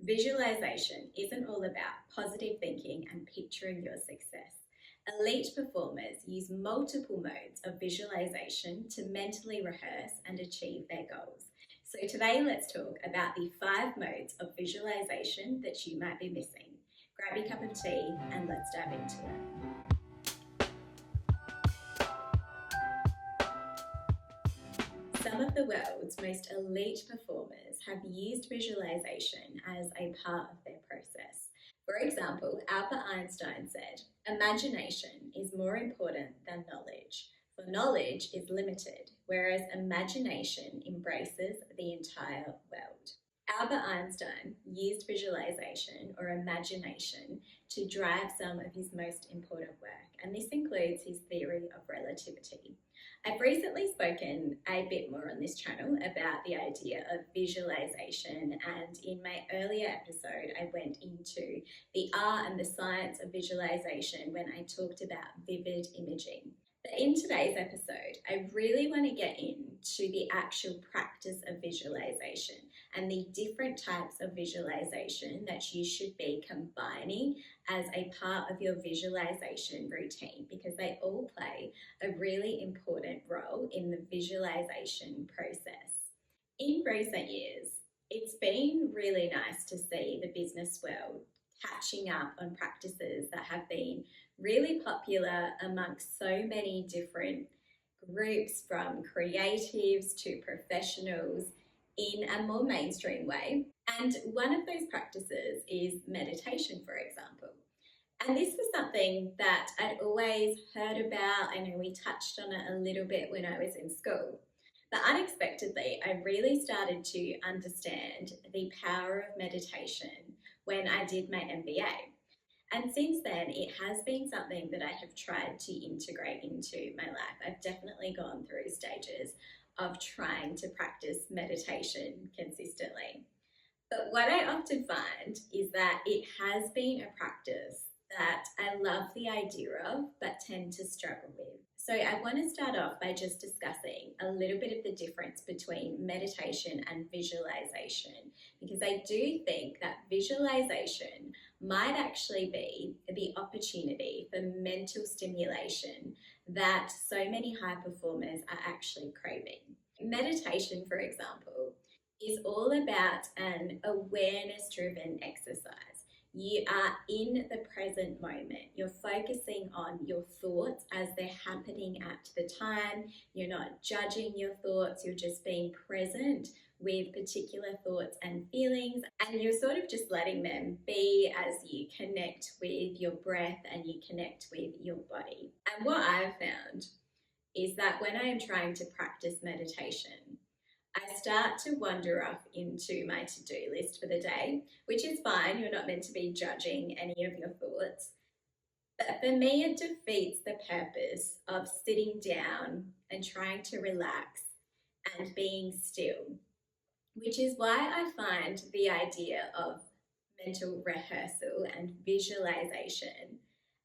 Visualization isn't all about positive thinking and picturing your success. Elite performers use multiple modes of visualization to mentally rehearse and achieve their goals. So today let's talk about the 5 modes of visualization that you might be missing. Grab your cup of tea and let's dive into it. Some of the world's most elite performers have used visualization as a part of their process. For example, Albert Einstein said, "Imagination is more important than knowledge, for knowledge is limited, whereas imagination embraces the entire world." Albert Einstein used visualization or imagination to drive some of his most important work, and this includes his theory of relativity. I've recently spoken a bit more on this channel about the idea of visualization, and in my earlier episode I went into the art and the science of visualization when I talked about vivid imaging. But in today's episode, I really want to get into the actual practice of visualization and the different types of visualization that you should be combining as a part of your visualization routine, because they all play a really important role in the visualization process. In recent years, it's been really nice to see the business world catching up on practices that have been really popular amongst so many different groups, from creatives to professionals, in a more mainstream way. And one of those practices is meditation, for example. And this was something that I'd always heard about. I know we touched on it a little bit when I was in school. But unexpectedly, I really started to understand the power of meditation when I did my MBA. And since then, it has been something that I have tried to integrate into my life. I've definitely gone through stages of trying to practice meditation consistently. But what I often find is that it has been a practice that I love the idea of, but tend to struggle with. So I want to start off by just discussing a little bit of the difference between meditation and visualization, because I do think that visualization might actually be the opportunity for mental stimulation that so many high performers are actually craving. Meditation, for example, is all about an awareness-driven exercise. You are in the present moment. You're focusing on your thoughts as they're happening at the time. You're not judging your thoughts. You're just being present with particular thoughts and feelings, and you're sort of just letting them be as you connect with your breath and you connect with your body. And what I've found is that when I am trying to practice meditation, I start to wander off into my to-do list for the day, which is fine. You're not meant to be judging any of your thoughts. But for me, it defeats the purpose of sitting down and trying to relax and being still, which is why I find the idea of mental rehearsal and visualization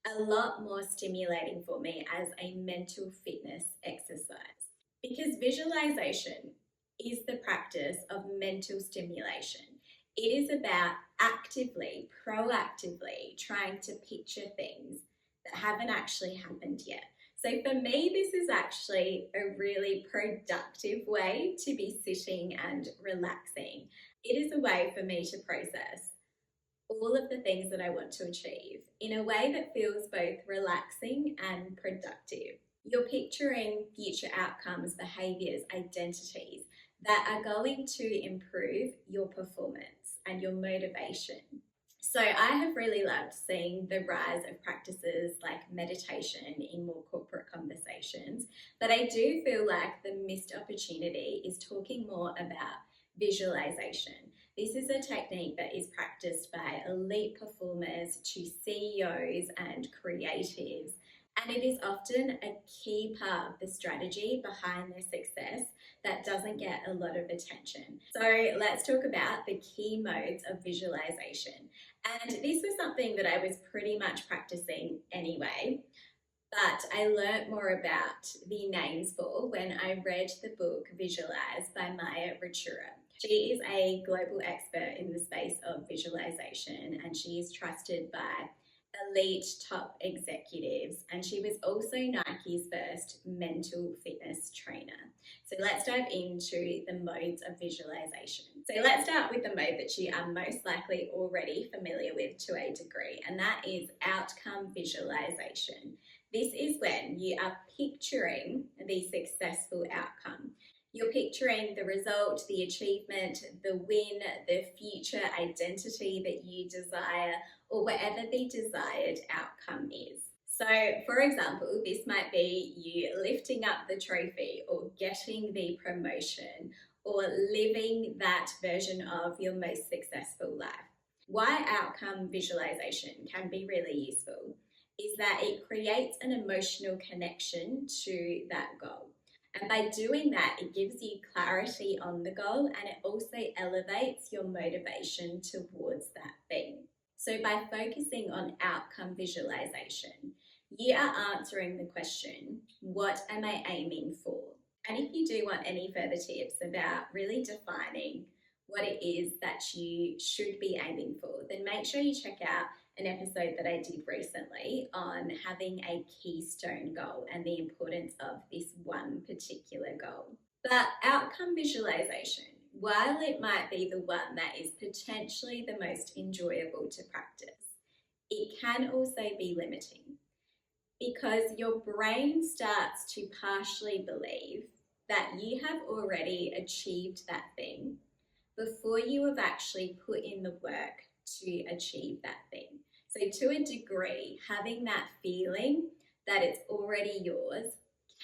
a lot more stimulating for me as a mental fitness exercise. Because visualization is the practice of mental stimulation. It is about actively, proactively trying to picture things that haven't actually happened yet. So for me, this is actually a really productive way to be sitting and relaxing. It is a way for me to process all of the things that I want to achieve in a way that feels both relaxing and productive. You're picturing future outcomes, behaviors, identities that are going to improve your performance and your motivation. So I have really loved seeing the rise of practices like meditation in more corporate conversations, but I do feel like the missed opportunity is talking more about visualization. This is a technique that is practiced by elite performers to CEOs and creatives, and it is often a key part of the strategy behind their success that doesn't get a lot of attention. So let's talk about the key modes of visualization. And this was something that I was pretty much practicing anyway, but I learnt more about the names for when I read the book Visualise by Maya Ritura. She is a global expert in the space of visualization, and she is trusted by elite top executives, and she was also Nike's first mental fitness trainer. So let's dive into the modes of visualization. So let's start with the mode that you are most likely already familiar with to a degree, and that is outcome visualization. This is when you are picturing the successful outcome. You're picturing the result, the achievement, the win, the future identity that you desire, or whatever the desired outcome is. So, for example, this might be you lifting up the trophy or getting the promotion or living that version of your most successful life. Why outcome visualization can be really useful is that it creates an emotional connection to that goal. And by doing that, it gives you clarity on the goal and it also elevates your motivation towards that thing. So by focusing on outcome visualization, you are answering the question, what am I aiming for? And if you do want any further tips about really defining what it is that you should be aiming for, then make sure you check out an episode that I did recently on having a keystone goal and the importance of this one particular goal. But outcome visualization, while it might be the one that is potentially the most enjoyable to practice, it can also be limiting because your brain starts to partially believe that you have already achieved that thing before you have actually put in the work to achieve that thing. So to a degree, having that feeling that it's already yours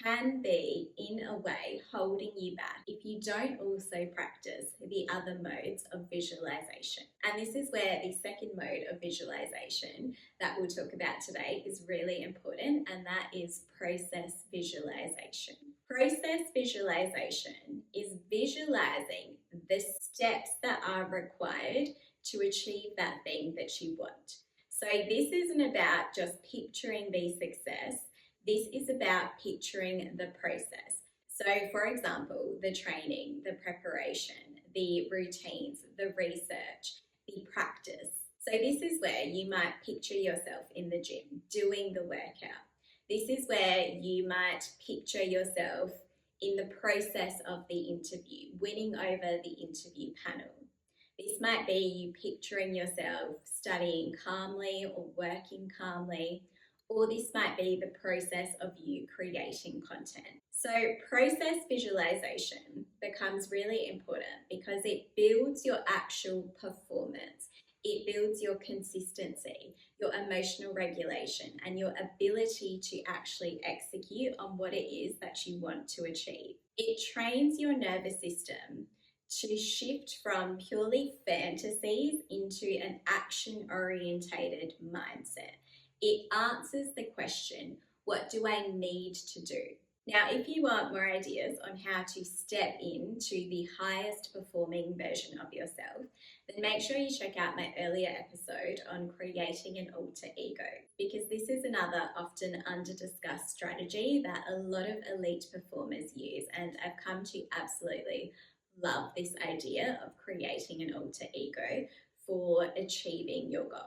can be, in a way, holding you back if you don't also practice the other modes of visualization. And this is where the second mode of visualization that we'll talk about today is really important, and that is process visualization. Process visualization is visualizing the steps that are required to achieve that thing that you want. So this isn't about just picturing the success. This is about picturing the process. So for example, the training, the preparation, the routines, the research, the practice. So this is where you might picture yourself in the gym doing the workout. This is where you might picture yourself in the process of the interview, winning over the interview panel. This might be you picturing yourself studying calmly or working calmly, or this might be the process of you creating content. So process visualization becomes really important because it builds your actual performance. It builds your consistency, your emotional regulation, and your ability to actually execute on what it is that you want to achieve. It trains your nervous system to shift from purely fantasies into an action-orientated mindset. It answers the question, what do I need to do? Now, if you want more ideas on how to step into the highest performing version of yourself, then make sure you check out my earlier episode on creating an alter ego, because this is another often under-discussed strategy that a lot of elite performers use, and I've come to absolutely love this idea of creating an alter ego for achieving your goals.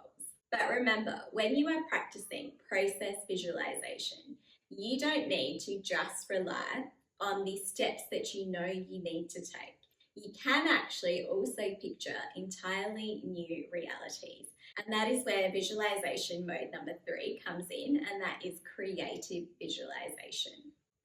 But remember, when you are practicing process visualization, you don't need to just rely on the steps that you know you need to take. You can actually also picture entirely new realities. And that is where visualization mode number 3 comes in, and that is creative visualization.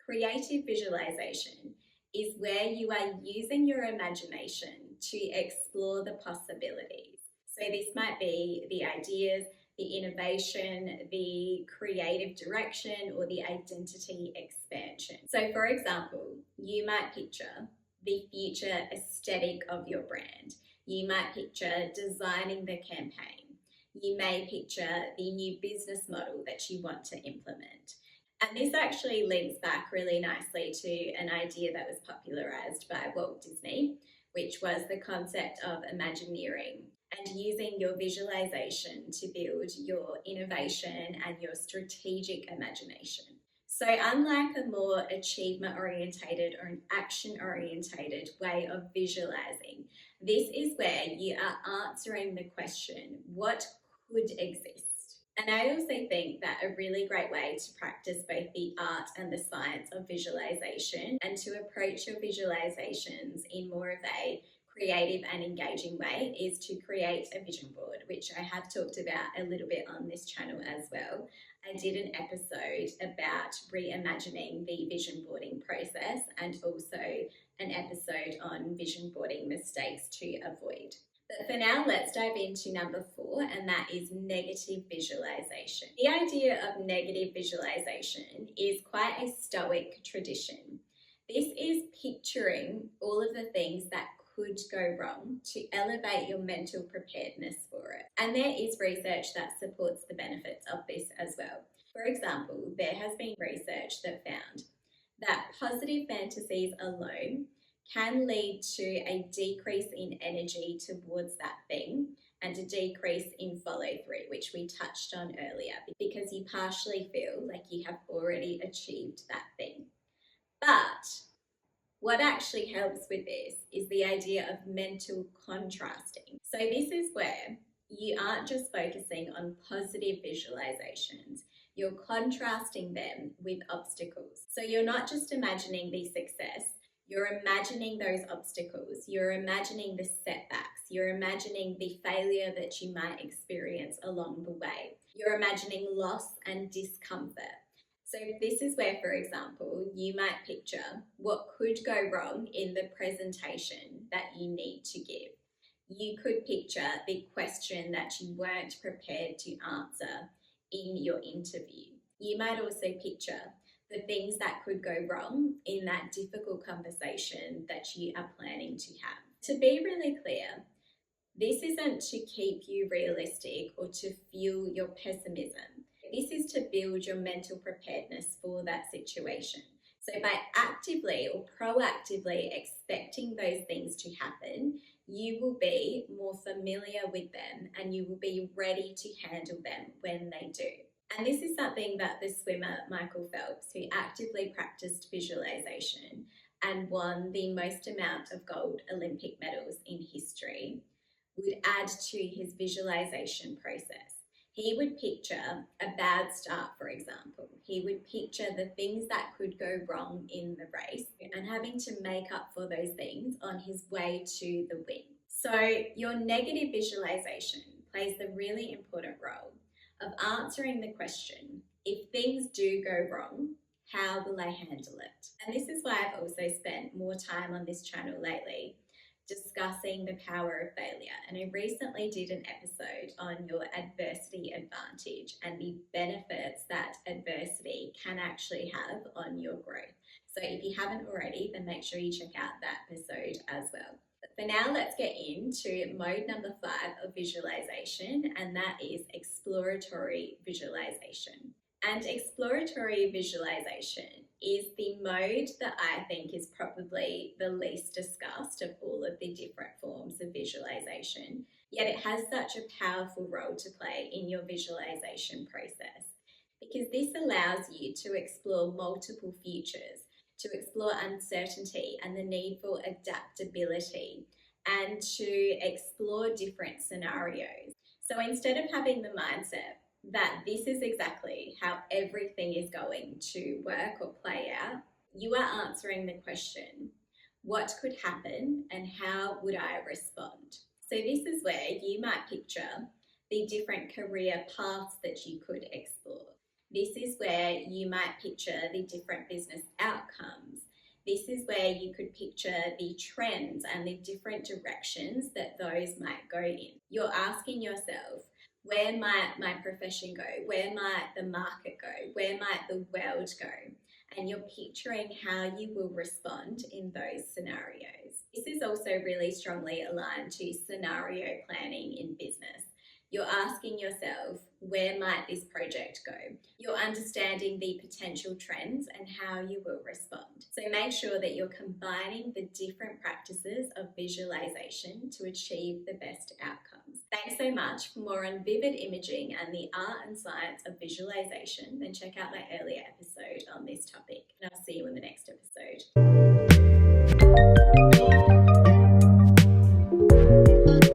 Creative visualization is where you are using your imagination to explore the possibilities. So this might be the ideas, the innovation, the creative direction, or the identity expansion. So for example, you might picture the future aesthetic of your brand. You might picture designing the campaign. You may picture the new business model that you want to implement. And this actually links back really nicely to an idea that was popularized by Walt Disney, which was the concept of Imagineering and using your visualization to build your innovation and your strategic imagination. So unlike a more achievement orientated or an action orientated way of visualizing, this is where you are answering the question, what could exist? And I also think that a really great way to practice both the art and the science of visualization and to approach your visualizations in more of a creative and engaging way is to create a vision board, which I have talked about a little bit on this channel as well. I did an episode about reimagining the vision boarding process and also an episode on vision boarding mistakes to avoid. But for now, let's dive into number 4, and that is negative visualization. The idea of negative visualization is quite a Stoic tradition. This is picturing all of the things that could go wrong to elevate your mental preparedness for it. And there is research that supports the benefits of this as well. For example, there has been research that found that positive fantasies alone can lead to a decrease in energy towards that thing and a decrease in follow through, which we touched on earlier, because you partially feel like you have already achieved that thing. But what actually helps with this is the idea of mental contrasting. So this is where you aren't just focusing on positive visualizations, you're contrasting them with obstacles. So you're not just imagining the success, you're imagining those obstacles, you're imagining the setbacks, you're imagining the failure that you might experience along the way. You're imagining loss and discomfort. So this is where, for example, you might picture what could go wrong in the presentation that you need to give. You could picture the question that you weren't prepared to answer in your interview. You might also picture the things that could go wrong in that difficult conversation that you are planning to have. To be really clear, this isn't to keep you realistic or to fuel your pessimism. This is to build your mental preparedness for that situation. So by actively or proactively expecting those things to happen, you will be more familiar with them and you will be ready to handle them when they do. And this is something that the swimmer Michael Phelps, who actively practiced visualization and won the most amount of gold Olympic medals in history, would add to his visualization process. He would picture a bad start, for example. He would picture the things that could go wrong in the race and having to make up for those things on his way to the win. So your negative visualization plays the really important role of answering the question, if things do go wrong, how will I handle it? And this is why I've also spent more time on this channel lately discussing the power of failure. And I recently did an episode on your adversity advantage and the benefits that adversity can actually have on your growth. So if you haven't already, then make sure you check out that episode as well. But for now, let's get into mode number 5 of visualization, and that is exploratory visualization. And exploratory visualization is the mode that I think is probably the least discussed of all of the different forms of visualization, yet it has such a powerful role to play in your visualization process, because this allows you to explore multiple futures, to explore uncertainty and the need for adaptability, and to explore different scenarios. So instead of having the mindset that this is exactly how everything is going to work or play out, you are answering the question, what could happen and how would I respond? So this is where you might picture the different career paths that you could explore. This is where you might picture the different business outcomes. This is where you could picture the trends and the different directions that those might go in. You're asking yourself, where might my profession go? Where might the market go? Where might the world go? And you're picturing how you will respond in those scenarios. This is also really strongly aligned to scenario planning in business. You're asking yourself, where might this project go? You're understanding the potential trends and how you will respond. So make sure that you're combining the different practices of visualization to achieve the best outcomes. Thanks so much. For more on vivid imaging and the art and science of visualization, then check out my earlier episode on this topic, and I'll see you in the next episode.